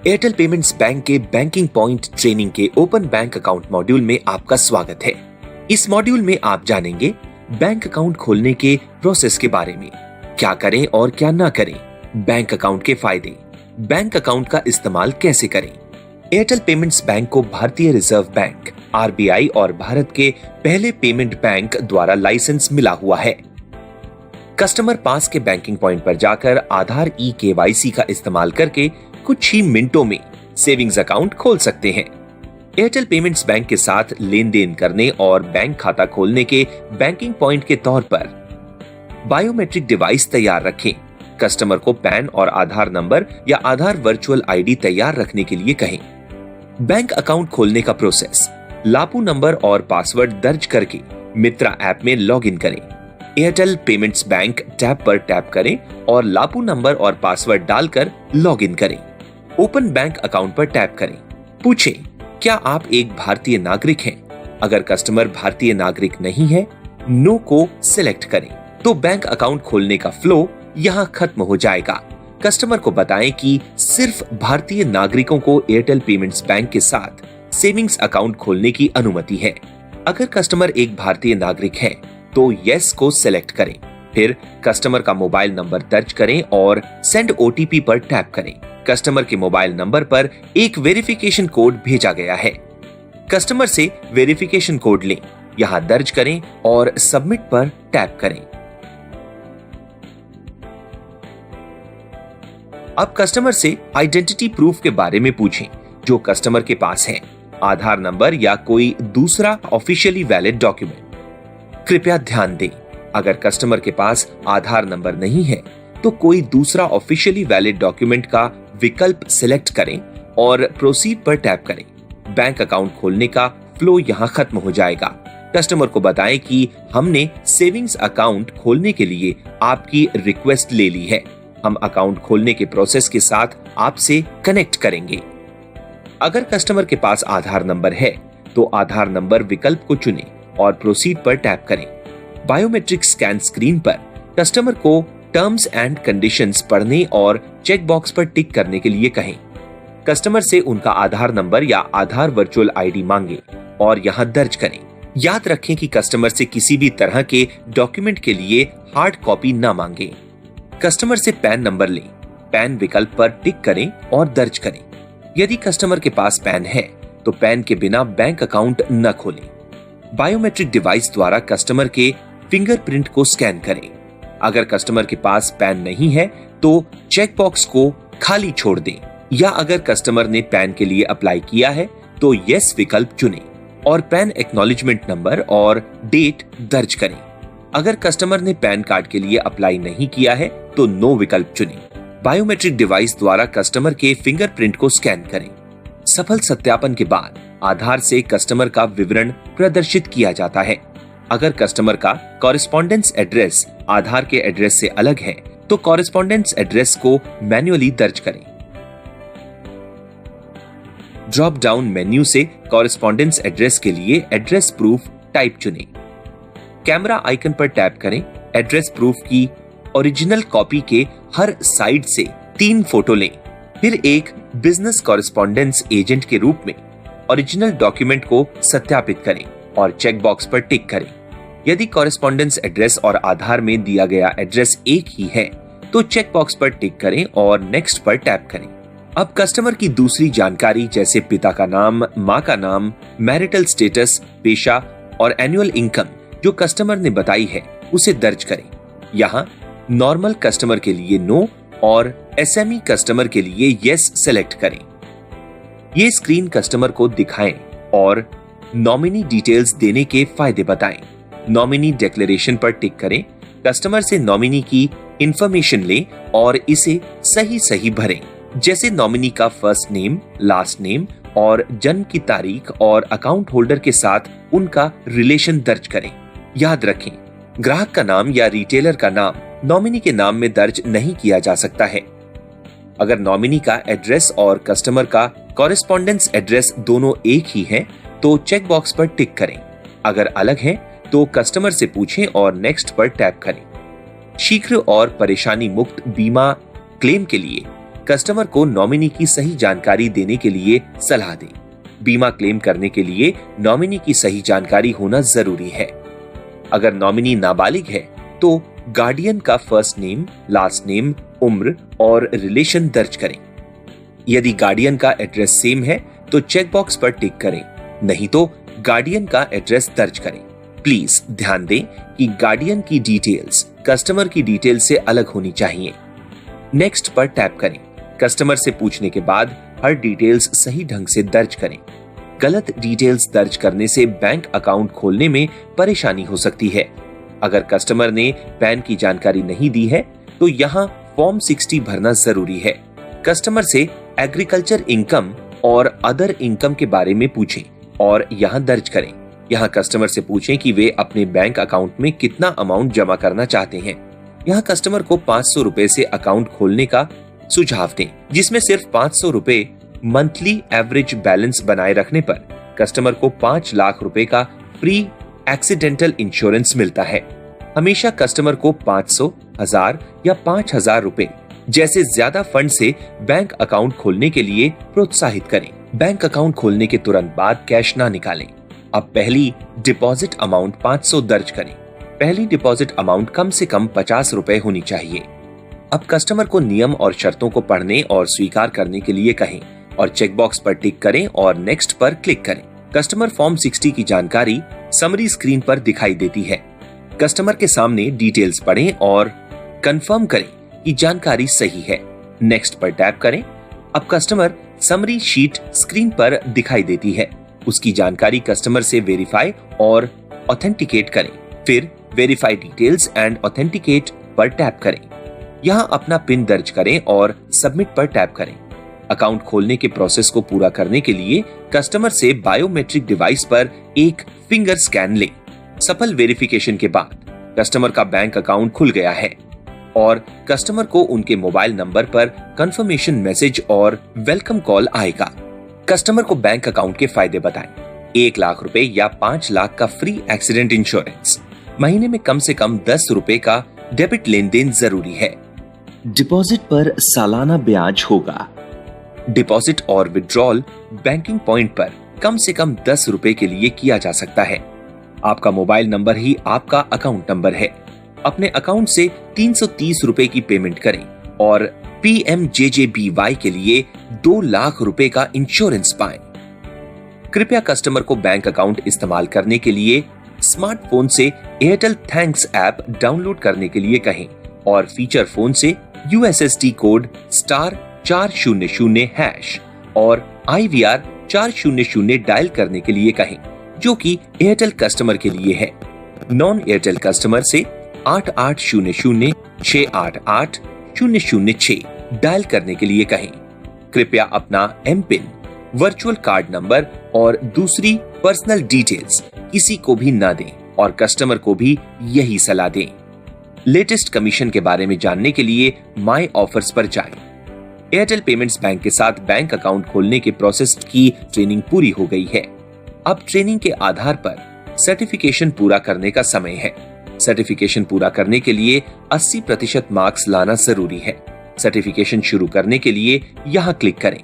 Airtel payments bank के banking point training के open bank account module में आपका स्वागत है। इस मॉड्यूल में आप जानेंगे बैंक अकाउंट खोलने के प्रोसेस के बारे में, क्या करें और क्या ना करें, बैंक अकाउंट के फायदे, बैंक अकाउंट का इस्तेमाल कैसे करें। एयरटेल पेमेंट्स बैंक को भारतीय रिजर्व बैंक आरबीआई और भारत के पहले पेमेंट बैंक द्वारा लाइसेंस मिला हुआ है। कस्टमर पास के बैंकिंग पॉइंट पर जाकर आधार ई-केवाईसी का इस्तेमाल करके कुछ ही मिनटों में सेविंग्स अकाउंट खोल सकते हैं। एयरटेल पेमेंट्स बैंक के साथ लेन देन करने और बैंक खाता खोलने के बैंकिंग पॉइंट के तौर पर बायोमेट्रिक डिवाइस तैयार रखें। कस्टमर को पैन और आधार नंबर या आधार वर्चुअल आईडी तैयार रखने के लिए कहें। बैंक अकाउंट खोलने का प्रोसेस, लापू नंबर और पासवर्ड दर्ज करके मित्रा ऐप में लॉग इन करें। एयरटेल पेमेंट्स बैंक टैब पर टैप करें और लापू नंबर और पासवर्ड डालकर लॉग इन करें। ओपन बैंक अकाउंट पर टैप करें। पूछें, क्या आप एक भारतीय नागरिक हैं? अगर कस्टमर भारतीय नागरिक नहीं है, नो को सिलेक्ट करें तो बैंक अकाउंट खोलने का फ्लो यहाँ खत्म हो जाएगा। कस्टमर को बताएं कि सिर्फ भारतीय नागरिकों को एयरटेल पेमेंट्स बैंक के साथ सेविंग्स अकाउंट खोलने की अनुमति है। अगर कस्टमर एक भारतीय नागरिक है तो यस को सिलेक्ट करें। फिर कस्टमर का मोबाइल नंबर दर्ज करें और सेंड ओटीपी पर टैप करें। कस्टमर के मोबाइल नंबर पर एक वेरिफिकेशन कोड भेजा गया है। कस्टमर से वेरिफिकेशन कोड लें, यहां दर्ज करें और सबमिट पर टैप करें। अब कस्टमर से आइडेंटिटी प्रूफ के बारे में पूछें जो कस्टमर के पास है, आधार नंबर या कोई दूसरा ऑफिशियली वैलिड डॉक्यूमेंट। कृपया ध्यान दें, अगर कस्टमर के पास आधार नंबर नहीं है तो कोई दूसरा ऑफिशियली वैलिड डॉक्यूमेंट का विकल्प सिलेक्ट करें और प्रोसीड पर टैप करें। बैंक अकाउंट खोलने का फ्लो यहां खत्म हो जाएगा। कस्टमर को बताएं कि हमने सेविंग्स अकाउंट खोलने के लिए आपकी रिक्वेस्ट ले ली है। हम अकाउंट खोलने के प्रोसेस के साथ आपसे कनेक्ट करेंगे। अगर कस्टमर के पास आधार नंबर है तो आधार नंबर विकल्प को चुनें और प्रोसीड पर टैप करें। बायोमेट्रिक स्कैन स्क्रीन पर कस्टमर को टर्म्स एंड कंडीशंस पढ़ने और चेक बॉक्स पर टिक करने के लिए कहें। कस्टमर से उनका आधार नंबर या आधार वर्चुअल आईडी मांगे और यहां दर्ज करें। याद रखें कि कस्टमर से किसी भी तरह के डॉक्यूमेंट के लिए हार्ड कॉपी न मांगे। कस्टमर से पैन नंबर लें, पैन विकल्प पर टिक करें और दर्ज करें। यदि कस्टमर के पास पैन है तो पैन के बिना बैंक अकाउंट न खोलें। बायोमेट्रिक डिवाइस द्वारा कस्टमर के फिंगरप्रिंट को स्कैन करें। अगर कस्टमर के पास पैन नहीं है तो चेक बॉक्स को खाली छोड़ दें, या अगर कस्टमर ने पैन के लिए अप्लाई किया है तो यस विकल्प चुनें और पैन एक्नॉलेजमेंट नंबर और डेट दर्ज करें। अगर कस्टमर ने पैन कार्ड के लिए अप्लाई नहीं किया है तो नो विकल्प चुनें। बायोमेट्रिक डिवाइस द्वारा कस्टमर के फिंगरप्रिंट को स्कैन करें। सफल सत्यापन के बाद आधार से कस्टमर का विवरण प्रदर्शित किया जाता है। अगर कस्टमर का कॉरेस्पॉन्डेंस एड्रेस आधार के एड्रेस से अलग है तो कॉरेस्पॉन्डेंस एड्रेस को मैन्युअली दर्ज करें। ड्रॉप डाउन मेन्यू से कॉरेस्पॉन्डेंस एड्रेस के लिए एड्रेस प्रूफ टाइप चुनें। कैमरा आइकन पर टैप करें। एड्रेस प्रूफ की ओरिजिनल कॉपी के हर साइड से 3 फोटो लें। फिर एक बिजनेस कॉरेस्पॉन्डेंस एजेंट के रूप में ओरिजिनल डॉक्यूमेंट को सत्यापित करें और चेक बॉक्स पर टिक करें। यदि कॉरेस्पॉन्डेंस एड्रेस और आधार में दिया गया एड्रेस एक ही है तो चेक बॉक्स पर टिक करें और नेक्स्ट पर टैप करें। अब कस्टमर की दूसरी जानकारी जैसे पिता का नाम, माँ का नाम, मैरिटल स्टेटस, पेशा और एनुअल इनकम जो कस्टमर ने बताई है उसे दर्ज करें। यहाँ नॉर्मल कस्टमर के लिए नो और एसएमई कस्टमर के लिए यस सेलेक्ट करें। ये स्क्रीन कस्टमर को दिखाएं और नॉमिनी डिटेल्स देने के फायदे बताएं। नॉमिनी डिक्लेरेशन पर टिक करें। कस्टमर से नॉमिनी की इंफॉर्मेशन लें और इसे सही सही भरें, जैसे नॉमिनी का फर्स्ट नेम, लास्ट नेम और जन्म की तारीख और अकाउंट होल्डर के साथ उनका रिलेशन दर्ज करें। याद रखें, ग्राहक का नाम या रिटेलर का नाम नॉमिनी के नाम में दर्ज नहीं किया जा सकता है। अगर नॉमिनी का एड्रेस और कस्टमर का कॉरेस्पॉन्डेंस एड्रेस दोनों एक ही है तो चेक बॉक्स पर टिक करें। अगर अलग है तो कस्टमर से पूछें और नेक्स्ट पर टैप करें। शीघ्र और परेशानी मुक्त बीमा क्लेम के लिए कस्टमर को नॉमिनी की सही जानकारी देने के लिए सलाह दें। बीमा क्लेम करने के लिए नॉमिनी की सही जानकारी होना जरूरी है। अगर नॉमिनी नाबालिग है तो गार्डियन का फर्स्ट नेम, लास्ट नेम, उम्र और रिलेशन दर्ज करें। यदि गार्डियन का एड्रेस सेम है तो चेक बॉक्स पर टिक करें, नहीं तो गार्डियन का एड्रेस दर्ज करें। प्लीज ध्यान दें कि गार्डियन की डिटेल्स कस्टमर की डिटेल से अलग होनी चाहिए। नेक्स्ट पर टैप करें। कस्टमर से पूछने के बाद हर डिटेल्स सही ढंग से दर्ज करें। गलत डिटेल्स दर्ज करने से बैंक अकाउंट खोलने में परेशानी हो सकती है। अगर कस्टमर ने पैन की जानकारी नहीं दी है तो यहाँ फॉर्म 60 भरना जरूरी है। कस्टमर से एग्रीकल्चर इनकम और अदर इनकम के बारे में पूछें और यहाँ दर्ज करें। यहाँ कस्टमर से पूछें कि वे अपने बैंक अकाउंट में कितना अमाउंट जमा करना चाहते हैं। यहाँ कस्टमर को 500 रुपए से अकाउंट खोलने का सुझाव दें, जिसमें सिर्फ 500 रुपए मंथली एवरेज बैलेंस बनाए रखने पर कस्टमर को 5 लाख रुपए का फ्री एक्सीडेंटल इंश्योरेंस मिलता है। हमेशा कस्टमर को 500, 1000 या 5000 रुपए जैसे ज्यादा फंड से बैंक अकाउंट खोलने के लिए प्रोत्साहित करें। बैंक अकाउंट खोलने के तुरंत बाद कैश ना निकालें। अब पहली डिपॉजिट अमाउंट 500 दर्ज करें। पहली डिपॉजिट अमाउंट कम से कम 50 रुपए होनी चाहिए। अब कस्टमर को नियम और शर्तों को पढ़ने और स्वीकार करने के लिए कहें और चेकबॉक्स पर टिक करें और नेक्स्ट पर क्लिक करें। कस्टमर फॉर्म 60 की जानकारी समरी स्क्रीन पर दिखाई देती है। कस्टमर के सामने डिटेल्स पढ़ें और कंफर्म करें कि जानकारी सही है। नेक्स्ट पर टैप करें। अब कस्टमर समरी शीट स्क्रीन पर दिखाई देती है। उसकी जानकारी कस्टमर से वेरीफाई और ऑथेंटिकेट करें। फिर वेरीफाई डिटेल्स एंड ऑथेंटिकेट पर टैप करें। यहाँ अपना पिन दर्ज करें और सबमिट पर टैप करें। अकाउंट खोलने के प्रोसेस को पूरा करने के लिए कस्टमर से बायोमेट्रिक डिवाइस पर एक फिंगर स्कैन लें। सफल वेरिफिकेशन के बाद कस्टमर का बैंक अकाउंट खुल गया है और कस्टमर को उनके मोबाइल नंबर पर कंफर्मेशन मैसेज और वेलकम कॉल आएगा। कस्टमर को बैंक अकाउंट के फायदे बताएं। 1 लाख रुपए या 5 लाख का फ्री एक्सीडेंट इंश्योरेंस, महीने में कम से कम 10 रुपए का डेबिट लेन देन जरूरी है। डिपॉजिट पर सालाना ब्याज होगा। डिपॉजिट और विड्रॉल बैंकिंग पॉइंट पर कम से कम 10 रुपए के लिए किया जा सकता है। आपका मोबाइल नंबर ही आपका अकाउंट नंबर है। अपने अकाउंट से 330 रुपए की पेमेंट करें और PMJJBY के लिए 2 लाख रुपए का इंश्योरेंस पाएं। कृपया कस्टमर को बैंक अकाउंट इस्तेमाल करने के लिए स्मार्टफोन से एयरटेल थैंक्स ऐप डाउनलोड करने के लिए कहें और फीचर फोन से USSD कोड *400# और IVR 400 डायल करने के लिए कहें, जो कि एयरटेल कस्टमर के लिए है। नॉन एयरटेल कस्टमर से 8800-688-006 डायल करने के लिए कहें। कृपया अपना एमपिन, वर्चुअल कार्ड नंबर और दूसरी पर्सनल डिटेल्स किसी को भी ना दें और कस्टमर को भी यही सलाह दें। लेटेस्ट कमीशन के बारे में जानने के लिए माई ऑफर्स पर जाएं। एयरटेल पेमेंट्स बैंक के साथ बैंक अकाउंट खोलने के प्रोसेस की ट्रेनिंग पूरी हो गई है। अब ट्रेनिंग के आधार पर सर्टिफिकेशन पूरा करने का समय है। सर्टिफिकेशन पूरा करने के लिए 80% मार्क्स लाना जरूरी है। सर्टिफिकेशन शुरू करने के लिए यहाँ क्लिक करें।